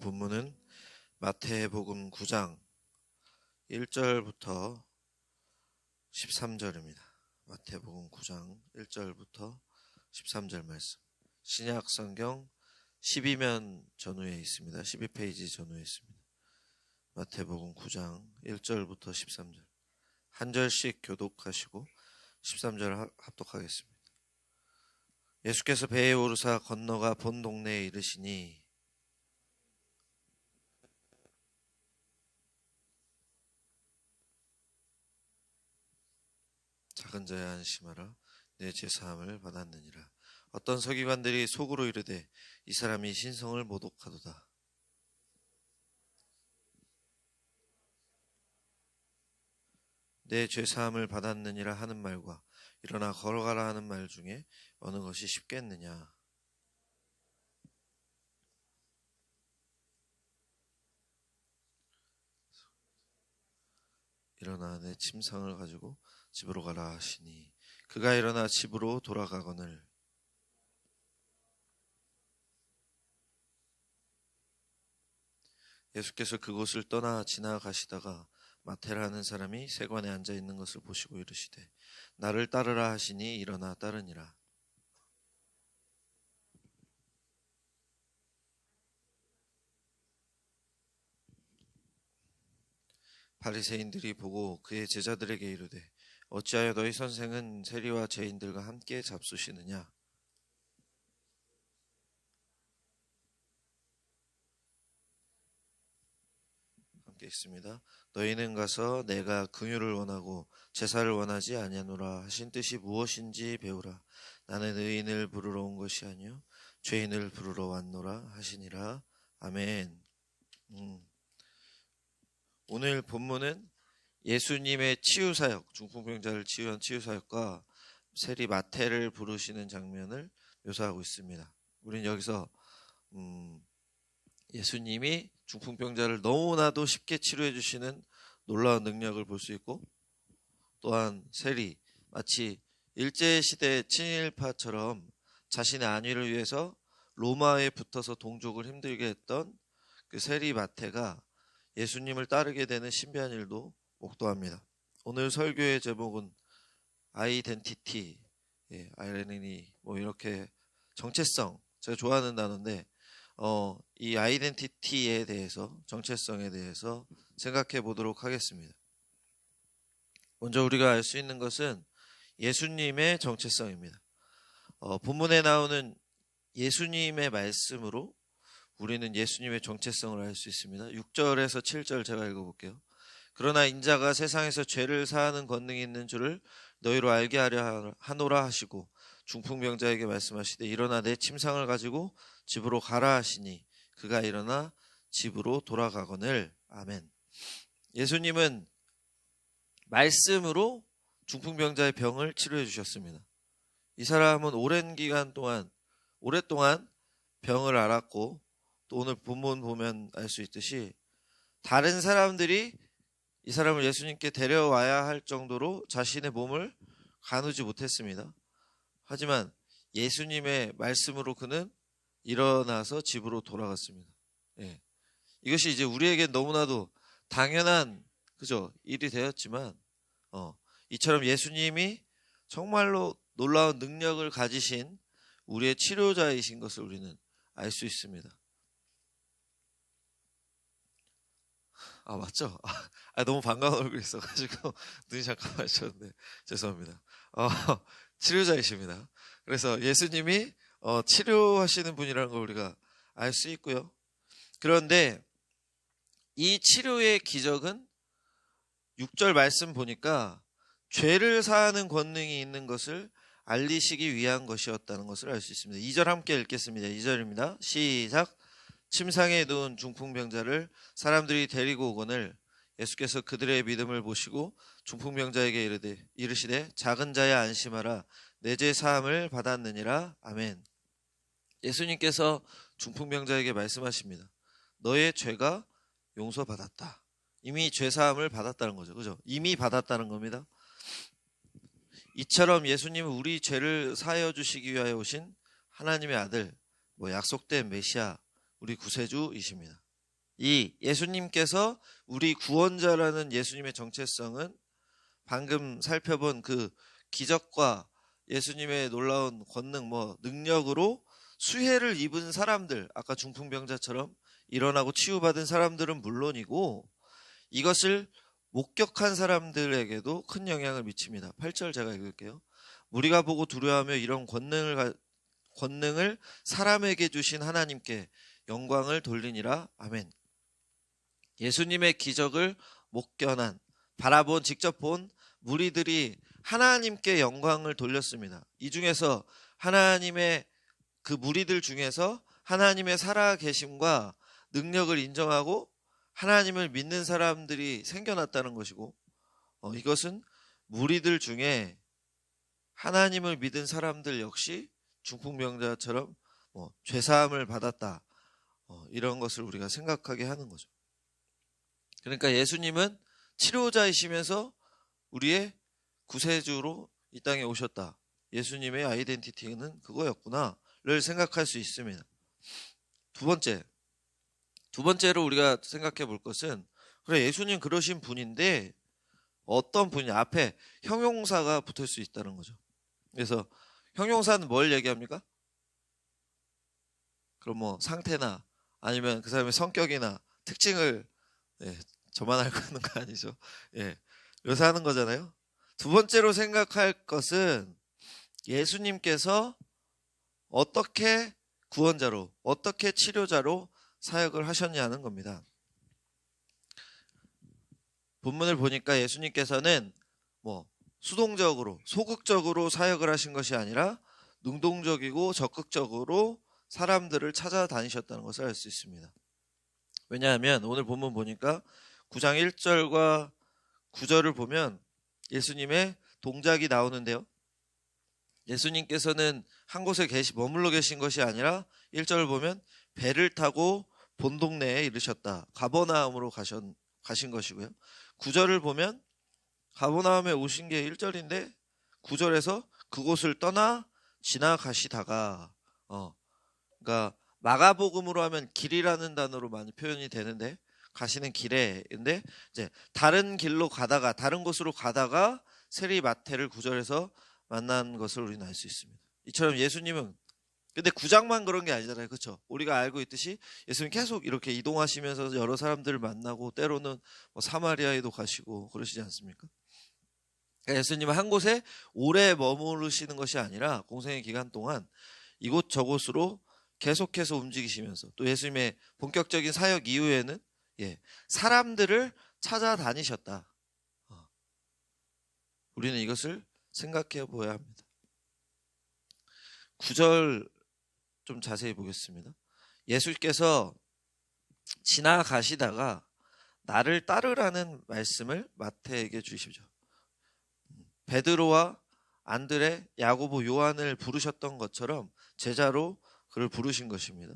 본문은 마태복음 9장 1절부터 13절입니다. 마태복음 9장 1절부터 13절 말씀. 신약 성경 12면 전후에 있습니다. 12페이지 전후에 있습니다. 마태복음 9장 1절부터 13절. 한 절씩 교독하시고 13절 합독하겠습니다. 예수께서 배에 오르사 건너가 본 동네에 이르시니 작은 자야 안심하라 내 죄사함을 받았느니라. 어떤 서기관들이 속으로 이르되 이 사람이 신성을 모독하도다. 내 죄사함을 받았느니라 하는 말과 일어나 걸어가라 하는 말 중에 어느 것이 쉽겠느냐. 일어나 내 침상을 가지고 집으로 가라 하시니 그가 일어나 집으로 돌아가거늘 예수께서 그곳을 떠나 지나가시다가 마태라는 사람이 세관에 앉아 있는 것을 보시고 이르시되 나를 따르라 하시니 일어나 따르니라. 바리새인들이 보고 그의 제자들에게 이르되 어찌하여 너희 선생은 세리와 죄인들과 함께 잡수시느냐. 함께 있습니다. 너희는 가서 내가 긍휼을 원하고 제사를 원하지 아니하노라 하신 뜻이 무엇인지 배우라. 나는 의인을 부르러 온 것이 아니요 죄인을 부르러 왔노라 하시니라. 아멘. 오늘 본문은 예수님의 치유사역, 중풍병자를 치유한 치유사역과 세리 마태를 부르시는 장면을 묘사하고 있습니다. 우리는 여기서 예수님이 중풍병자를 너무나도 쉽게 치료해 주시는 놀라운 능력을 볼 수 있고, 또한 세리, 마치 일제시대 친일파처럼 자신의 안위를 위해서 로마에 붙어서 동족을 힘들게 했던 그 세리 마태가 예수님을 따르게 되는 신비한 일도 목도합니다. 오늘 설교의 제목은 아이덴티티, 아이덴티티, 이렇게 정체성, 제가 좋아하는 단어인데 이 아이덴티티에 대해서, 정체성에 대해서 생각해 보도록 하겠습니다. 먼저 우리가 알 수 있는 것은 예수님의 정체성입니다. 본문에 나오는 예수님의 말씀으로 우리는 예수님의 정체성을 알 수 있습니다. 6절에서 7절 제가 읽어볼게요. 그러나 인자가 세상에서 죄를 사하는 권능이 있는 줄을 너희로 알게 하려 하노라 하시고 중풍병자에게 말씀하시되 일어나 내 침상을 가지고 집으로 가라 하시니 그가 일어나 집으로 돌아가거늘. 아멘. 예수님은 말씀으로 중풍병자의 병을 치료해 주셨습니다. 이 사람은 오랫동안 병을 앓았고, 또 오늘 본문 보면 알 수 있듯이 다른 사람들이 이 사람을 예수님께 데려와야 할 정도로 자신의 몸을 가누지 못했습니다. 하지만 예수님의 말씀으로 그는 일어나서 집으로 돌아갔습니다. 이것이 이제 우리에게 너무나도 당연한 일이 되었지만 이처럼 예수님이 정말로 놀라운 능력을 가지신 우리의 치료자이신 것을 우리는 알 수 있습니다. 맞죠? 너무 반가운 얼굴이 있어가지고 눈이 잠깐 마주쳤는데 죄송합니다. 치료자이십니다. 그래서 예수님이 치료하시는 분이라는 걸 우리가 알 수 있고요. 그런데 이 치료의 기적은 6절 말씀 보니까 죄를 사하는 권능이 있는 것을 알리시기 위한 것이었다는 것을 알 수 있습니다. 2절 함께 읽겠습니다. 2절입니다. 시작. 침상에 누운 중풍병자를 사람들이 데리고 오거늘 예수께서 그들의 믿음을 보시고 중풍병자에게 이르시되 작은 자야 안심하라 내 죄 사함을 받았느니라. 아멘. 예수님께서 중풍병자에게 말씀하십니다. 너의 죄가 용서받았다. 이미 죄 사함을 받았다는 거죠. 그죠? 이미 받았다는 겁니다. 이처럼 예수님은 우리 죄를 사하여 주시기 위하여 오신 하나님의 아들, 약속된 메시아, 우리 구세주이십니다. 이 예수님께서 우리 구원자라는 예수님의 정체성은 방금 살펴본 그 기적과 예수님의 놀라운 권능, 능력으로 수혜를 입은 사람들, 아까 중풍병자처럼 일어나고 치유받은 사람들은 물론이고 이것을 목격한 사람들에게도 큰 영향을 미칩니다. 8절 제가 읽을게요. 우리가 보고 두려워하며 이런 권능을 사람에게 주신 하나님께 영광을 돌리니라. 아멘. 예수님의 기적을 목견한, 바라본, 직접 본 무리들이 하나님께 영광을 돌렸습니다. 이 중에서 하나님의 그 무리들 중에서 하나님의 살아계심과 능력을 인정하고 하나님을 믿는 사람들이 생겨났다는 것이고, 이것은 무리들 중에 하나님을 믿은 사람들 역시 중풍병자처럼 죄사함을 받았다, 이런 것을 우리가 생각하게 하는 거죠. 그러니까 예수님은 치료자이시면서 우리의 구세주로 이 땅에 오셨다. 예수님의 아이덴티티는 그거였구나를 생각할 수 있습니다. 두 번째로 우리가 생각해 볼 것은, 그래, 예수님 그러신 분인데 어떤 분이 앞에 형용사가 붙을 수 있다는 거죠. 그래서 형용사는 뭘 얘기합니까? 그럼 상태나 아니면 그 사람의 성격이나 특징을 저만 알고 있는 거 아니죠? 묘사하는 거잖아요. 두 번째로 생각할 것은 예수님께서 어떻게 구원자로, 어떻게 치료자로 사역을 하셨냐는 겁니다. 본문을 보니까 예수님께서는 수동적으로, 소극적으로 사역을 하신 것이 아니라 능동적이고 적극적으로 사람들을 찾아다니셨다는 것을 알 수 있습니다. 왜냐하면 오늘 본문 보니까 9장 1절과 9절을 보면 예수님의 동작이 나오는데요. 예수님께서는 한 곳에 머물러 계신 것이 아니라 1절을 보면 배를 타고 본 동네에 이르셨다. 가버나움으로 가신 것이고요. 9절을 보면 가버나움에 오신 게 1절인데 9절에서 그곳을 떠나 지나가시다가, 그러니까 마가복음으로 하면 길이라는 단어로 많이 표현이 되는데, 가시는 길에, 근데 이제 다른 길로 가다가, 다른 곳으로 가다가 세리 마태를 9절에서 만난 것을 우리는 알 수 있습니다. 이처럼 예수님은, 근데 9장만 그런 게 아니잖아요. 그렇죠? 우리가 알고 있듯이 예수님 계속 이렇게 이동하시면서 여러 사람들을 만나고 때로는 사마리아에도 가시고 그러시지 않습니까? 그러니까 예수님은 한 곳에 오래 머무르시는 것이 아니라 공생의 기간 동안 이곳 저곳으로 계속해서 움직이시면서, 또 예수님의 본격적인 사역 이후에는 사람들을 찾아다니셨다. 우리는 이것을 생각해 보아야 합니다. 9절 좀 자세히 보겠습니다. 예수께서 지나가시다가 나를 따르라는 말씀을 마태에게 주시죠. 베드로와 안드레, 야고보, 요한을 부르셨던 것처럼 제자로 그를 부르신 것입니다.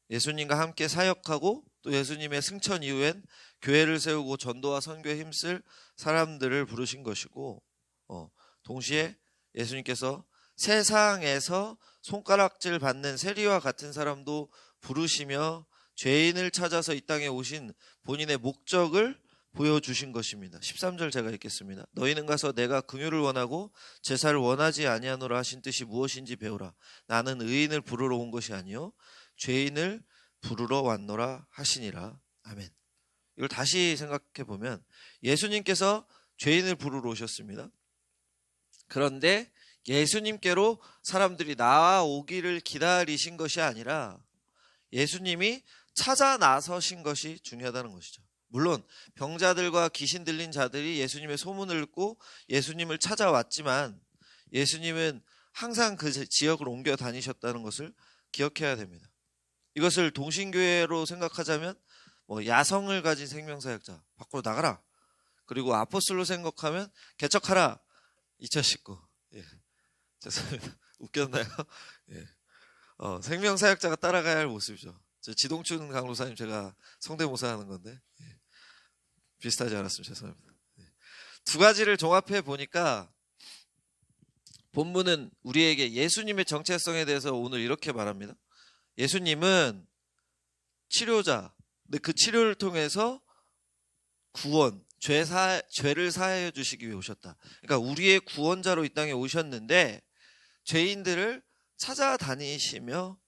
예수님과 함께 사역하고 또 예수님의 승천 이후엔 교회를 세우고 전도와 선교에 힘쓸 사람들을 부르신 것이고, 동시에 예수님께서 세상에서 손가락질 받는 세리와 같은 사람도 부르시며 죄인을 찾아서 이 땅에 오신 본인의 목적을 보여주신 것입니다. 13절 제가 읽겠습니다. 너희는 가서 내가 긍휼을 원하고 제사를 원하지 아니하노라 하신 뜻이 무엇인지 배우라. 나는 의인을 부르러 온 것이 아니요 죄인을 부르러 왔노라 하시니라. 아멘. 이걸 다시 생각해 보면 예수님께서 죄인을 부르러 오셨습니다. 그런데 예수님께로 사람들이 나아오기를 기다리신 것이 아니라 예수님이 찾아 나서신 것이 중요하다는 것이죠. 물론 병자들과 귀신 들린 자들이 예수님의 소문을 듣고 예수님을 찾아왔지만 예수님은 항상 그 지역을 옮겨 다니셨다는 것을 기억해야 됩니다. 이것을 동신교회로 생각하자면 야성을 가진 생명사역자 밖으로 나가라. 그리고 아포스로 생각하면 개척하라. 2019. 죄송합니다. 웃겼나요? 생명사역자가 따라가야 할 모습이죠. 지동춘 강로사님 제가 성대모사 하는 건데 비슷하지 않았으면 죄송합니다. 두 가지를 종합해 보니까 본문은 우리에게 예수님의 정체성에 대해서 오늘 이렇게 말합니다. 예수님은 치료자. 근데 그 치료를 통해서 구원, 죄를 사하여 주시기 위해 오셨다. 그러니까 우리의 구원자로 이 땅에 오셨는데 죄인들을 찾아다니시며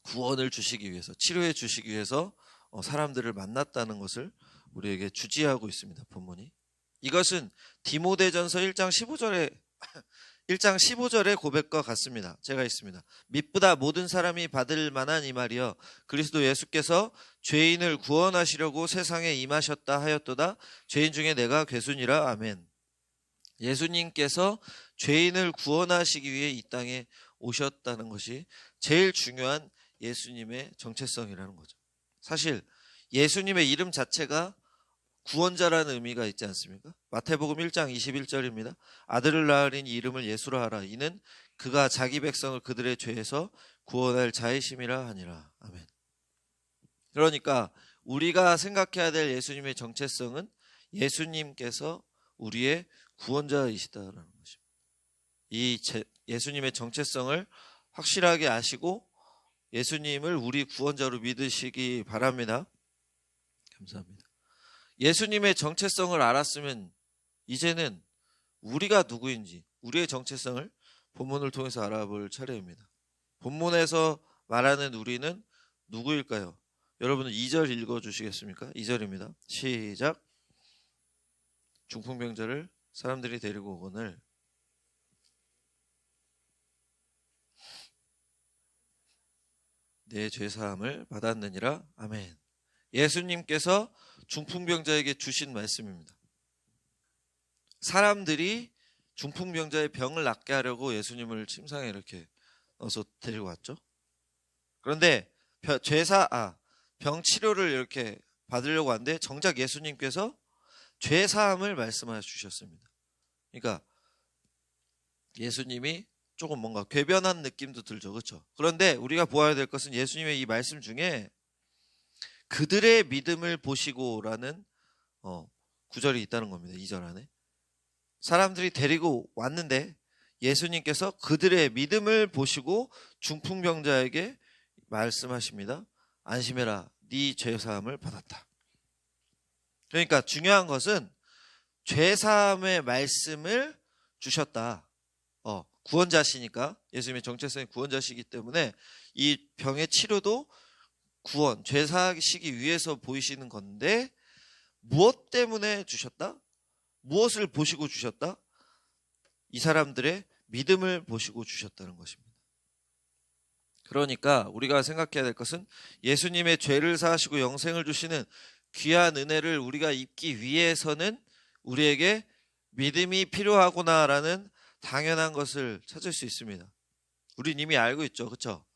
구원을 주시기 위해서, 치료해 주시기 위해서 사람들을 만났다는 것을 우리에게 주지하고 있습니다. 본문이. 이것은 디모데전서 1장 15절의 고백과 같습니다. 제가 있습니다. mit보다 모든 사람이 받을 만한 이 말이여 그리스도 예수께서 죄인을 구원하시려고 세상에 임하셨다 하였도다. 죄인 중에 내가 괴순이라. 아멘. 예수님께서 죄인을 구원하시기 위해 이 땅에 오셨다는 것이 제일 중요한 예수님의 정체성이라는 거죠. 사실 예수님의 이름 자체가 구원자라는 의미가 있지 않습니까? 마태복음 1장 21절입니다. 아들을 낳으리니 이름을 예수라 하라. 이는 그가 자기 백성을 그들의 죄에서 구원할 자이심이라 하니라. 아멘. 그러니까 우리가 생각해야 될 예수님의 정체성은 예수님께서 우리의 구원자이시다라는 것입니다. 이 예수님의 정체성을 확실하게 아시고 예수님을 우리 구원자로 믿으시기 바랍니다. 감사합니다. 예수님의 정체성을 알았으면 이제는 우리가 누구인지, 우리의 정체성을 본문을 통해서 알아볼 차례입니다. 본문에서 말하는 우리는 누구일까요? 여러분은 2절 읽어주시겠습니까? 2절입니다. 시작. 중풍병자를 사람들이 데리고 오거늘 내 죄사함을 받았느니라. 아멘. 예수님께서 중풍병자에게 주신 말씀입니다. 사람들이 중풍병자의 병을 낫게 하려고 예수님을 침상에 이렇게 넣어서 데리고 왔죠. 그런데 병 치료를 이렇게 받으려고 하는데 정작 예수님께서 죄사함을 말씀해 주셨습니다. 그러니까 예수님이 조금 뭔가 궤변한 느낌도 들죠. 그렇죠? 그런데 우리가 보아야 될 것은 예수님의 이 말씀 중에 그들의 믿음을 보시고라는 구절이 있다는 겁니다. 2절 안에. 사람들이 데리고 왔는데 예수님께서 그들의 믿음을 보시고 중풍병자에게 말씀하십니다. 안심해라. 네 죄사함을 받았다. 그러니까 중요한 것은 죄사함의 말씀을 주셨다. 구원자시니까 예수님의 정체성이 구원자시기 때문에 이 병의 치료도 구원, 죄사하시기 위해서 보이시는 건데 무엇 때문에 주셨다? 무엇을 보시고 주셨다? 이 사람들의 믿음을 보시고 주셨다는 것입니다. 그러니까 우리가 생각해야 될 것은 예수님의 죄를 사하시고 영생을 주시는 귀한 은혜를 우리가 입기 위해서는 우리에게 믿음이 필요하구나라는 당연한 것을 찾을 수 있습니다. 우린 이미 알고 있죠. 그렇죠?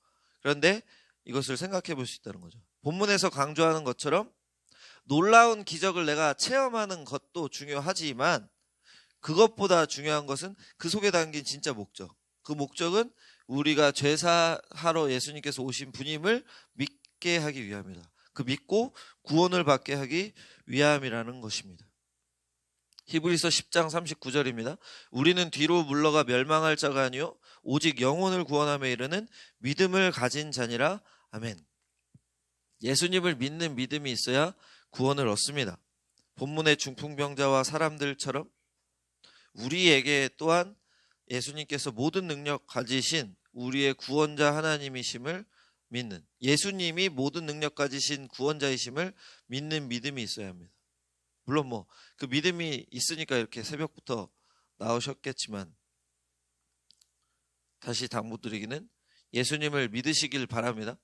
그런데 이것을 생각해 볼 수 있다는 거죠. 본문에서 강조하는 것처럼 놀라운 기적을 내가 체험하는 것도 중요하지만 그것보다 중요한 것은 그 속에 담긴 진짜 목적. 그 목적은 우리가 죄사하러 예수님께서 오신 분임을 믿게 하기 위함이다. 그 믿고 구원을 받게 하기 위함이라는 것입니다. 히브리서 10장 39절입니다. 우리는 뒤로 물러가 멸망할 자가 아니요 오직 영혼을 구원함에 이르는 믿음을 가진 자니라. 아멘. 예수님을 믿는 믿음이 있어야 구원을 얻습니다. 본문의 중풍병자와 사람들처럼 우리에게 또한 예수님께서 모든 능력 가지신 우리의 구원자 하나님이심을 믿는, 예수님이 모든 능력 가지신 구원자이심을 믿는 믿음이 있어야 합니다. 물론 그 믿음이 있으니까 이렇게 새벽부터 나오셨겠지만 다시 당부드리기는 예수님을 믿으시길 바랍니다.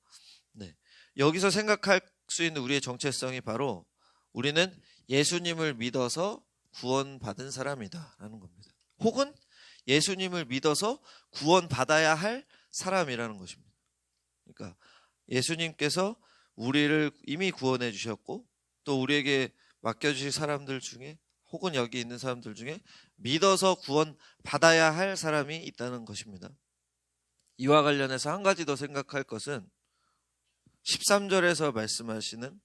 네. 여기서 생각할 수 있는 우리의 정체성이 바로 우리는 예수님을 믿어서 구원받은 사람이다 라는 겁니다. 혹은 예수님을 믿어서 구원받아야 할 사람이라는 것입니다. 그러니까 예수님께서 우리를 이미 구원해 주셨고 또 우리에게 맡겨주실 사람들 중에 혹은 여기 있는 사람들 중에 믿어서 구원받아야 할 사람이 있다는 것입니다. 이와 관련해서 한 가지 더 생각할 것은 13절에서 말씀하시는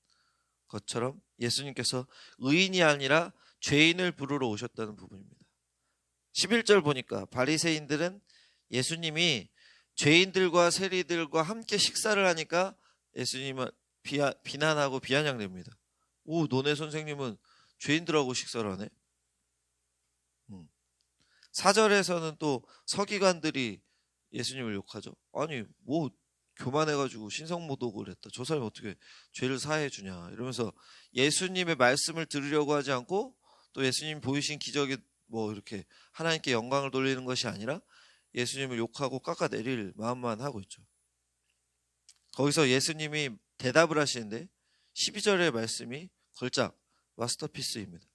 것처럼 예수님께서 의인이 아니라 죄인을 부르러 오셨다는 부분입니다. 11절 보니까 바리새인들은 예수님이 죄인들과 세리들과 함께 식사를 하니까 예수님을 비난하고 비아냥됩니다. 오, 너네 선생님은 죄인들하고 식사를 하네. 4절에서는 또 서기관들이 예수님을 욕하죠. 아니 뭐 교만해가지고 신성모독을 했다. 저 사람이 어떻게 죄를 사해 주냐 이러면서 예수님의 말씀을 들으려고 하지 않고 또 예수님 보이신 기적이 뭐 이렇게 하나님께 영광을 돌리는 것이 아니라 예수님을 욕하고 깎아내릴 마음만 하고 있죠. 거기서 예수님이 대답을 하시는데 12절의 말씀이 걸작 마스터피스입니다.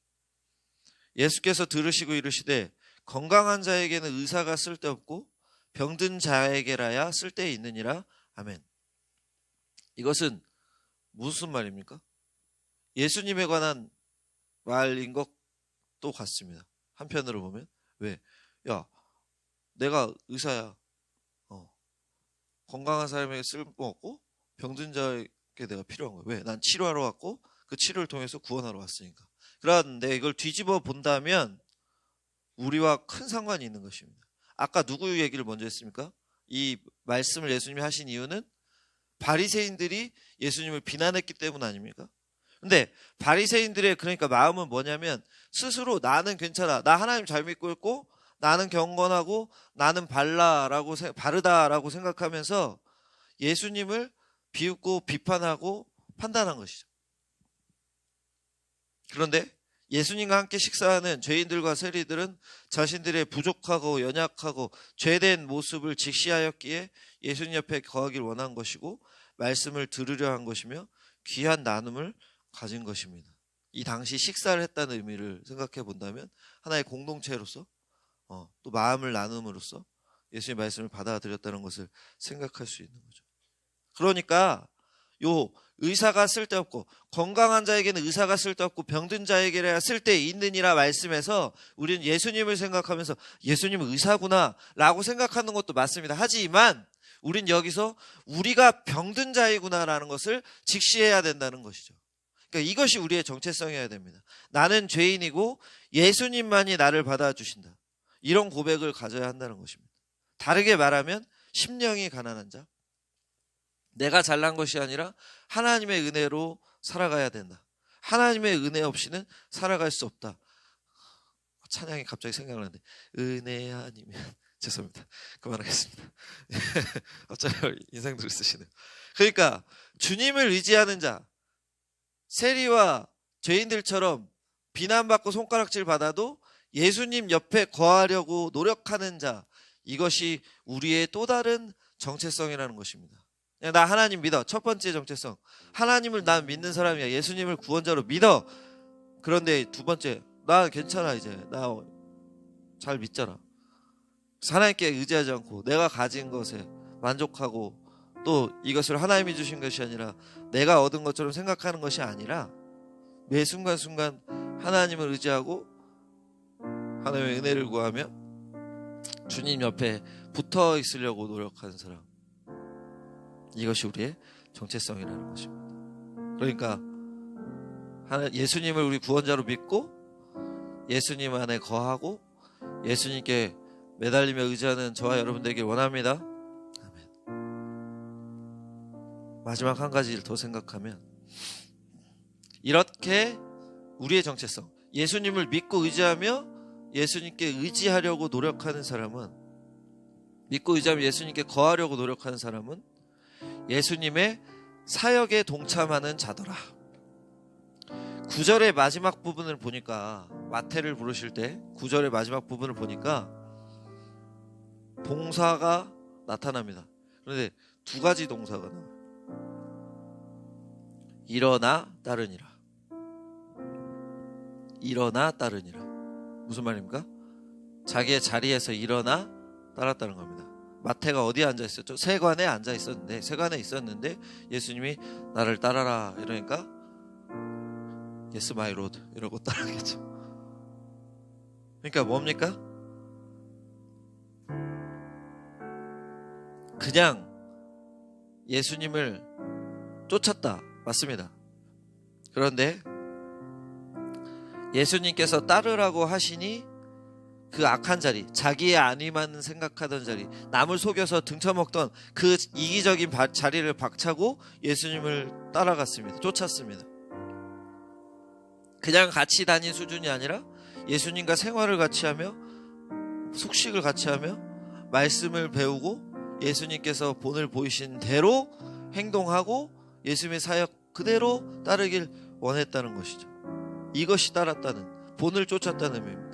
예수께서 들으시고 이르시되 건강한 자에게는 의사가 쓸데없고 병든 자에게라야 쓸데 있느니라. 아멘. 이것은 무슨 말입니까? 예수님에 관한 말인 것도 같습니다. 한편으로 보면 왜? 야, 내가 의사야. 건강한 사람에게 쓸모없고 병든 자에게 내가 필요한 거야. 왜? 난 치료하러 왔고 그 치료를 통해서 구원하러 왔으니까. 그런데 이걸 뒤집어 본다면 우리와 큰 상관이 있는 것입니다. 아까 누구 얘기를 먼저 했습니까? 이 말씀을 예수님이 하신 이유는 바리새인들이 예수님을 비난했기 때문 아닙니까? 근데 바리새인들의 그러니까 마음은 뭐냐면 스스로 나는 괜찮아. 나 하나님 잘 믿고 있고 나는 경건하고 나는 바르다라고 생각하면서 예수님을 비웃고 비판하고 판단한 것이죠. 그런데 예수님과 함께 식사하는 죄인들과 세리들은 자신들의 부족하고 연약하고 죄된 모습을 직시하였기에 예수님 옆에 거하길 원한 것이고 말씀을 들으려 한 것이며 귀한 나눔을 가진 것입니다. 이 당시 식사를 했다는 의미를 생각해 본다면 하나의 공동체로서 또 마음을 나눔으로써 예수님의 말씀을 받아들였다는 것을 생각할 수 있는 거죠. 그러니까 요 의사가 쓸데없고 건강한 자에게는 의사가 쓸데없고 병든 자에게야 쓸데있느니라 말씀에서 우리는 예수님을 생각하면서 예수님은 의사구나 라고 생각하는 것도 맞습니다. 하지만 우린 여기서 우리가 병든 자이구나라는 것을 직시해야 된다는 것이죠. 그러니까 이것이 우리의 정체성이어야 됩니다. 나는 죄인이고 예수님만이 나를 받아주신다. 이런 고백을 가져야 한다는 것입니다. 다르게 말하면 심령이 가난한 자, 내가 잘난 것이 아니라 하나님의 은혜로 살아가야 된다. 하나님의 은혜 없이는 살아갈 수 없다. 찬양이 갑자기 생각나는데 은혜 아니면 죄송합니다. 그만하겠습니다. 어차피 인상들을 쓰시네요. 그러니까 주님을 의지하는 자, 세리와 죄인들처럼 비난받고 손가락질 받아도 예수님 옆에 거하려고 노력하는 자, 이것이 우리의 또 다른 정체성이라는 것입니다. 나 하나님 믿어. 첫 번째 정체성. 하나님을 난 믿는 사람이야. 예수님을 구원자로 믿어. 그런데 두 번째, 나 괜찮아 이제. 나 잘 믿잖아. 하나님께 의지하지 않고 내가 가진 것에 만족하고 또 이것을 하나님이 주신 것이 아니라 내가 얻은 것처럼 생각하는 것이 아니라 매 순간순간 하나님을 의지하고 하나님의 은혜를 구하며 주님 옆에 붙어 있으려고 노력하는 사람, 이것이 우리의 정체성이라는 것입니다. 그러니까 예수님을 우리 구원자로 믿고 예수님 안에 거하고 예수님께 매달리며 의지하는 저와 여러분 되길 원합니다. 아멘. 마지막 한 가지를 더 생각하면 이렇게 우리의 정체성, 예수님을 믿고 의지하며 예수님께 의지하려고 노력하는 사람은, 믿고 의지하며 예수님께 거하려고 노력하는 사람은 예수님의 사역에 동참하는 자더라. 9절의 마지막 부분을 보니까, 마태를 부르실 때 9절의 마지막 부분을 보니까 동사가 나타납니다. 그런데 두 가지 동사가 나와요. 일어나 따르니라. 일어나 따르니라. 무슨 말입니까? 자기의 자리에서 일어나 따랐다는 겁니다. 마태가 어디에 앉아 있었죠? 세관에 앉아 있었는데, 세관에 있었는데 예수님이 나를 따라라 이러니까 Yes, my Lord 이러고 따라겠죠. 그러니까 뭡니까? 그냥 예수님을 쫓았다. 맞습니다. 그런데 예수님께서 따르라고 하시니 그 악한 자리, 자기의 안위만 생각하던 자리, 남을 속여서 등쳐먹던 그 이기적인 자리를 박차고 예수님을 따라갔습니다. 쫓았습니다. 그냥 같이 다닌 수준이 아니라 예수님과 생활을 같이 하며 숙식을 같이 하며 말씀을 배우고 예수님께서 본을 보이신 대로 행동하고 예수님의 사역 그대로 따르길 원했다는 것이죠. 이것이 따랐다는, 본을 쫓았다는 의미입니다.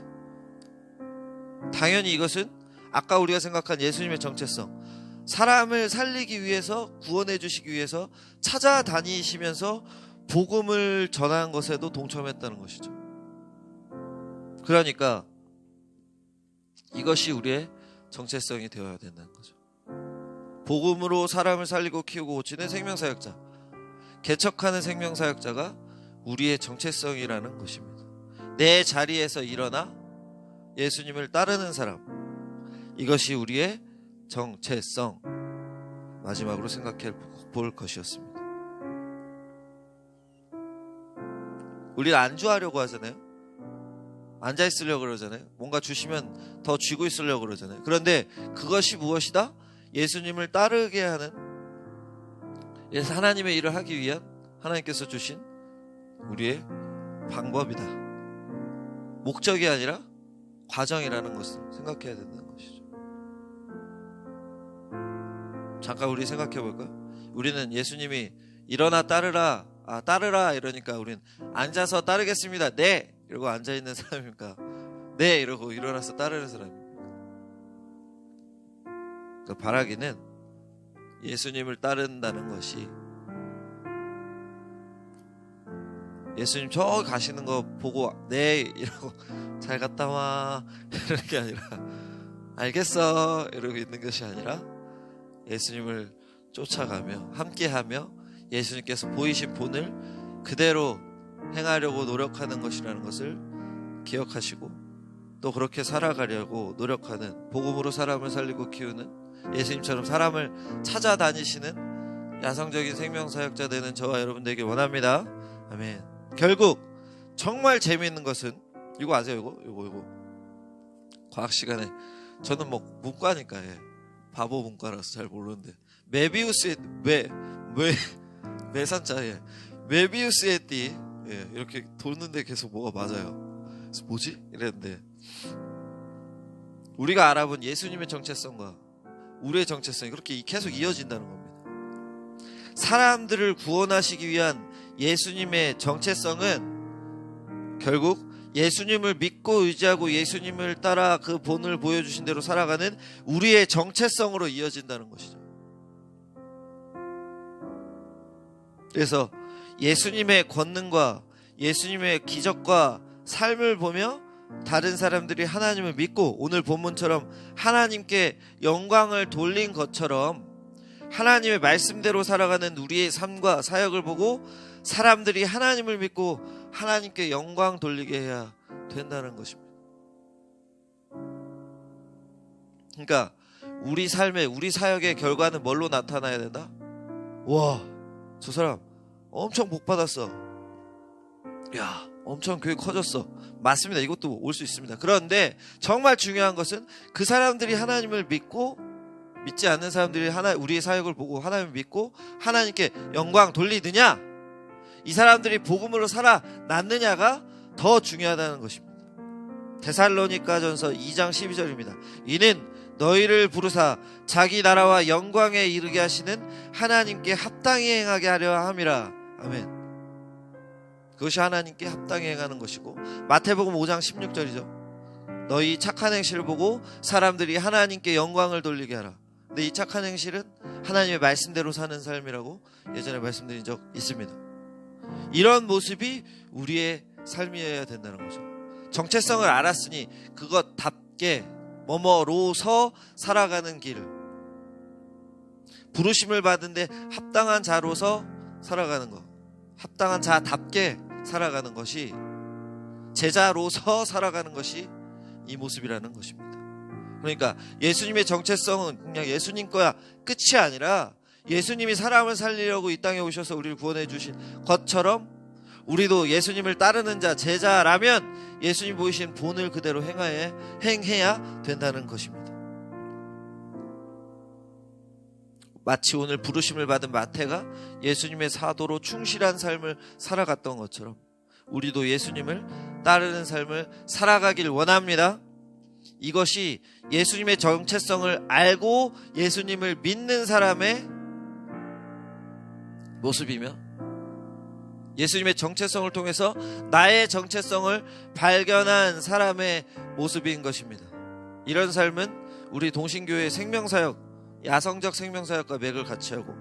당연히 이것은 아까 우리가 생각한 예수님의 정체성, 사람을 살리기 위해서, 구원해 주시기 위해서 찾아다니시면서 복음을 전하는 것에도 동참했다는 것이죠. 그러니까 이것이 우리의 정체성이 되어야 된다는 거죠. 복음으로 사람을 살리고 키우고 고치는 생명사역자, 개척하는 생명사역자가 우리의 정체성이라는 것입니다. 내 자리에서 일어나 예수님을 따르는 사람, 이것이 우리의 정체성, 마지막으로 생각해 볼 것이었습니다. 우리는 안주하려고 하잖아요. 앉아있으려고 그러잖아요. 뭔가 주시면 더 쥐고 있으려고 그러잖아요. 그런데 그것이 무엇이다? 예수님을 따르게 하는, 하나님의 일을 하기 위한 하나님께서 주신 우리의 방법이다. 목적이 아니라 과정이라는 것을 생각해야 된다는 것이죠. 잠깐 우리 생각해 볼까요? 우리는 예수님이 일어나 따르라, 따르라 이러니까 우리는 앉아서 따르겠습니다. 네! 이러고 앉아있는 사람입니까? 네! 이러고 일어나서 따르는 사람입니까? 그 바라기는 예수님을 따른다는 것이, 예수님 저 가시는 거 보고 네 이러고 잘 갔다 와 이러는 게 아니라 알겠어 이러고 있는 것이 아니라 예수님을 쫓아가며 함께하며 예수님께서 보이신 본을 그대로 행하려고 노력하는 것이라는 것을 기억하시고, 또 그렇게 살아가려고 노력하는, 복음으로 사람을 살리고 키우는, 예수님처럼 사람을 찾아다니시는 야성적인 생명사역자 되는 저와 여러분 되길 원합니다. 아멘. 결국 정말 재미있는 것은 이거 아세요? 이거 과학 시간에 저는 뭐 문과니까 바보 문과라서 잘 모르는데 메비우스의 매산자 메비우스의 띠 이렇게 도는데 계속 뭐가 맞아요. 그래서 뭐지? 이랬는데 우리가 알아본 예수님의 정체성과 우리의 정체성이 그렇게 계속 이어진다는 겁니다. 사람들을 구원하시기 위한 예수님의 정체성은 결국 예수님을 믿고 의지하고 예수님을 따라 그 본을 보여주신 대로 살아가는 우리의 정체성으로 이어진다는 것이죠. 그래서 예수님의 권능과 예수님의 기적과 삶을 보며 다른 사람들이 하나님을 믿고 오늘 본문처럼 하나님께 영광을 돌린 것처럼 하나님의 말씀대로 살아가는 우리의 삶과 사역을 보고 사람들이 하나님을 믿고 하나님께 영광 돌리게 해야 된다는 것입니다. 그러니까 우리 삶의, 우리 사역의 결과는 뭘로 나타나야 된다? 와, 저 사람 엄청 복 받았어. 야, 엄청 교회 커졌어. 맞습니다. 이것도 올 수 있습니다. 그런데 정말 중요한 것은 그 사람들이 하나님을 믿고 믿지 않는 사람들이 우리의 사역을 보고 하나님을 믿고 하나님께 영광 돌리느냐, 이 사람들이 복음으로 살아났느냐가 더 중요하다는 것입니다. 데살로니가전서 2장 12절입니다. 이는 너희를 부르사 자기 나라와 영광에 이르게 하시는 하나님께 합당히 행하게 하려 함이라. 아멘. 그것이 하나님께 합당히 행하는 것이고, 마태복음 5장 16절이죠. 너희 착한 행실을 보고 사람들이 하나님께 영광을 돌리게 하라. 근데 이 착한 행실은 하나님의 말씀대로 사는 삶이라고 예전에 말씀드린 적 있습니다. 이런 모습이 우리의 삶이어야 된다는 거죠. 정체성을 알았으니 그것답게 뭐뭐로서 살아가는 길, 부르심을 받은데 합당한 자로서 살아가는 것, 합당한 자답게 살아가는 것이, 제자로서 살아가는 것이 이 모습이라는 것입니다. 그러니까 예수님의 정체성은 그냥 예수님 거야 끝이 아니라 예수님이 사람을 살리려고 이 땅에 오셔서 우리를 구원해 주신 것처럼 우리도 예수님을 따르는 자, 제자라면 예수님 보이신 본을 그대로 행해야 된다는 것입니다. 마치 오늘 부르심을 받은 마태가 예수님의 사도로 충실한 삶을 살아갔던 것처럼 우리도 예수님을 따르는 삶을 살아가길 원합니다. 이것이 예수님의 정체성을 알고 예수님을 믿는 사람의 모습이며 예수님의 정체성을 통해서 나의 정체성을 발견한 사람의 모습인 것입니다. 이런 삶은 우리 동신교회의 생명사역, 야성적 생명사역과 맥을 같이 하고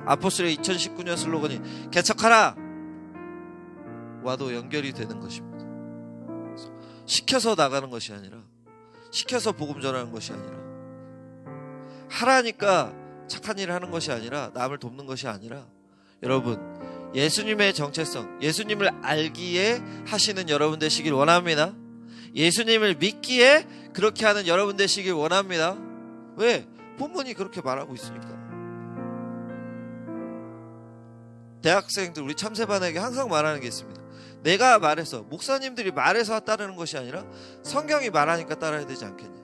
아포스톨의 2019년 슬로건이 개척하라! 와도 연결이 되는 것입니다. 시켜서 나가는 것이 아니라, 시켜서 복음 전하는 것이 아니라, 하라니까 착한 일을 하는 것이 아니라, 남을 돕는 것이 아니라, 여러분 예수님의 정체성, 예수님을 알기에 하시는 여러분 되시길 원합니다. 예수님을 믿기에 그렇게 하는 여러분 되시길 원합니다. 왜? 본문이 그렇게 말하고 있으니까. 대학생들, 우리 참새반에게 항상 말하는 게 있습니다. 내가 말해서, 목사님들이 말해서 따르는 것이 아니라 성경이 말하니까 따라야 되지 않겠냐.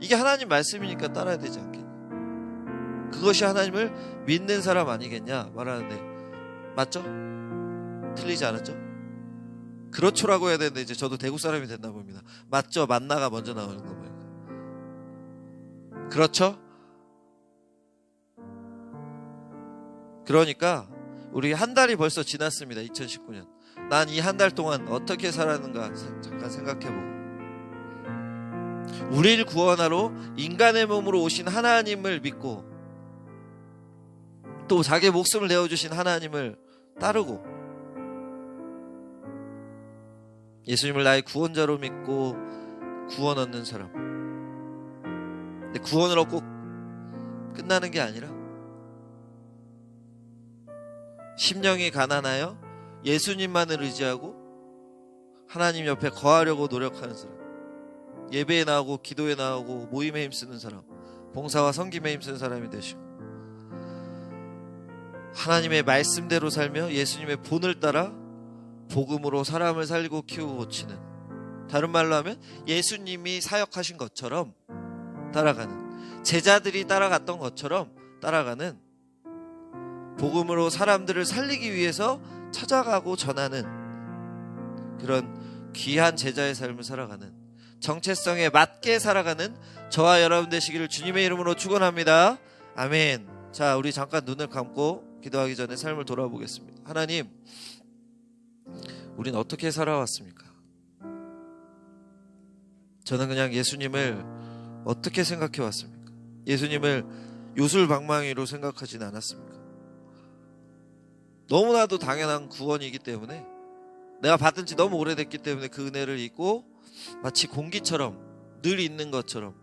이게 하나님 말씀이니까 따라야 되지 않겠냐. 그것이 하나님을 믿는 사람 아니겠냐 말하는데, 맞죠? 틀리지 않았죠? 그렇죠라고 해야 되는데 이제 저도 대구 사람이 됐나 봅니다. 맞죠? 맞나가 먼저 나오는 거 보니까. 그렇죠? 그러니까 우리 한 달이 벌써 지났습니다. 2019년. 난 이 한 달 동안 어떻게 살았는가 잠깐 생각해보고, 우리를 구원하러 인간의 몸으로 오신 하나님을 믿고 또 자기의 목숨을 내어주신 하나님을 따르고 예수님을 나의 구원자로 믿고 구원 얻는 사람. 근데 구원을 얻고 끝나는 게 아니라 심령이 가난하여 예수님만을 의지하고 하나님 옆에 거하려고 노력하는 사람, 예배에 나오고 기도에 나오고 모임에 힘쓰는 사람, 봉사와 섬김에 힘쓰는 사람이 되시고 하나님의 말씀대로 살며 예수님의 본을 따라 복음으로 사람을 살리고 키우고 고치는, 다른 말로 하면 예수님이 사역하신 것처럼 따라가는, 제자들이 따라갔던 것처럼 따라가는, 복음으로 사람들을 살리기 위해서 찾아가고 전하는 그런 귀한 제자의 삶을 살아가는, 정체성에 맞게 살아가는 저와 여러분 되시기를 주님의 이름으로 축원합니다. 아멘. 자, 우리 잠깐 눈을 감고 기도하기 전에 삶을 돌아보겠습니다. 하나님, 우린 어떻게 살아왔습니까? 저는 그냥 예수님을 어떻게 생각해 왔습니까? 예수님을 요술방망이로 생각하진 않았습니까? 너무나도 당연한 구원이기 때문에, 내가 받은 지 너무 오래됐기 때문에 그 은혜를 잊고 마치 공기처럼 늘 있는 것처럼,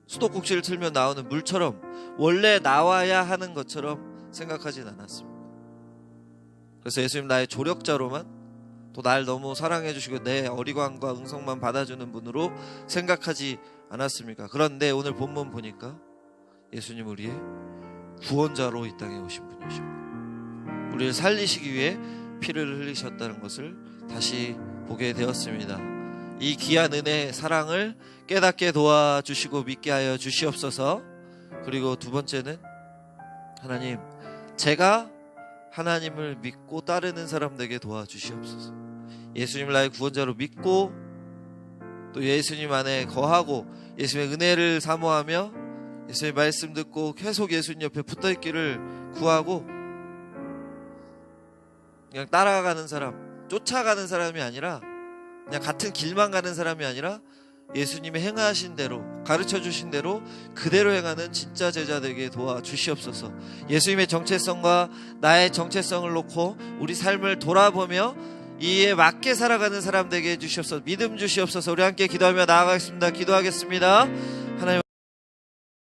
수도꼭지를 틀면 나오는 물처럼 원래 나와야 하는 것처럼 생각하진 않았습니다. 그래서 예수님 나의 조력자로만, 또 날 너무 사랑해 주시고 내 어리광과 응성만 받아주는 분으로 생각하지 않았습니까? 그런데 오늘 본문 보니까 예수님 우리의 구원자로 이 땅에 오신 분이시고 우리를 살리시기 위해 피를 흘리셨다는 것을 다시 보게 되었습니다. 이 귀한 은혜, 사랑을 깨닫게 도와주시고 믿게 하여 주시옵소서. 그리고 두 번째는, 하나님, 제가 하나님을 믿고 따르는 사람 되게 도와주시옵소서. 예수님을 나의 구원자로 믿고 또 예수님 안에 거하고 예수님의 은혜를 사모하며 예수님의 말씀 듣고 계속 예수님 옆에 붙어있기를 구하고, 그냥 따라가는 사람, 쫓아가는 사람이 아니라, 그냥 같은 길만 가는 사람이 아니라 예수님이 행하신 대로, 가르쳐 주신 대로 그대로 행하는 진짜 제자 되게 도와주시옵소서. 예수님의 정체성과 나의 정체성을 놓고 우리 삶을 돌아보며 이에 맞게 살아가는 사람 되게 해주시옵소서. 믿음 주시옵소서. 우리 함께 기도하며 나아가겠습니다. 기도하겠습니다. 하나님